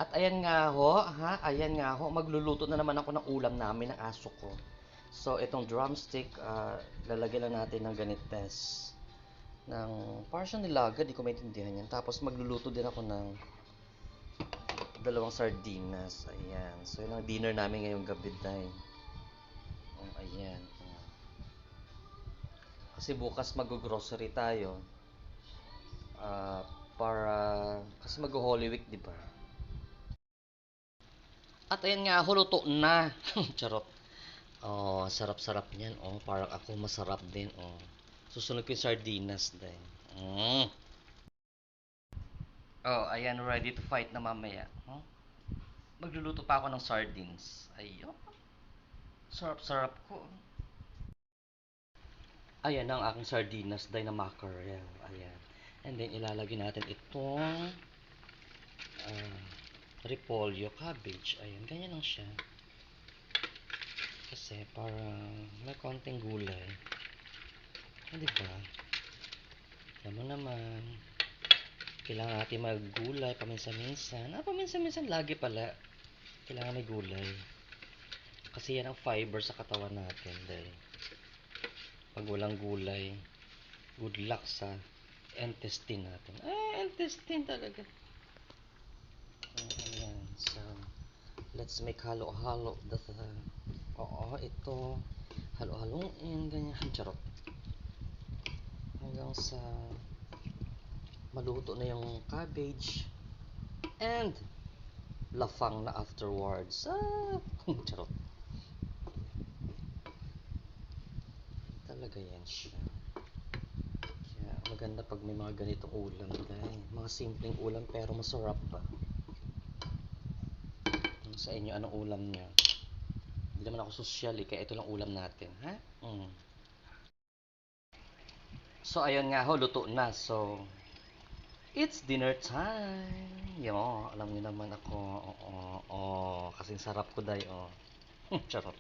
At ayan nga ho, ha? Ayan nga ho, magluluto na naman ako ng ulam namin ng aso ko. So, itong drumstick, lalagyan lang natin ng ganites. Ng parang siyang nilaga, di ko maintindihan yan. Tapos magluluto din ako ng dalawang sardinas. Ayan. So, yun ang dinner namin ngayong gabi, day. Oh, ayan. Oh. Kasi bukas mag-grocery tayo. Ah, para kasi mag-Holy Week, di ba? At ayan nga, huluto na. Charot. Oh, sarap-sarap niyan. Oh, parang ako masarap din. Oh. Susunod ko yung sardinas din. Mm. Oh, ayan, ready to fight na mamaya. Huh? Magluluto pa ako ng sardines. Ayun. Sarap-sarap ko. Ayan ang aking sardinas day na mackerel. Ayan. And then, ilalagay natin itong uh, repolyo, cabbage. Ayan, ganyan lang siya. Kasi para may konting gulay. Di ba? Alam mo naman, kailangan natin maggulay paminsan-minsan. Paminsan-minsan lagi pala. Kailangan may gulay. Kasi yan ang fiber sa katawan natin. Dahil pag walang gulay, good luck sa intestine natin. Intestine talaga. Ayan. So, let's make halo-halo. Oo, ito. Halo-haloin. Ganyan. Charot. Hanggang sa maluto na yung cabbage. And lafang na afterwards. Charot. Talaga yan siya. Kaya maganda pag may mga ganitong ulam. Dahil mga simpleng ulam pero masarap pa. Sa inyo, anong ulam niya? Hindi naman ako sosyal eh, kaya ito lang ulam natin. Ha? So, ayun nga ho, luto na. So, it's dinner time. Yo, alam niyo naman ako. Oo, kasing sarap ko day, oh. Charot.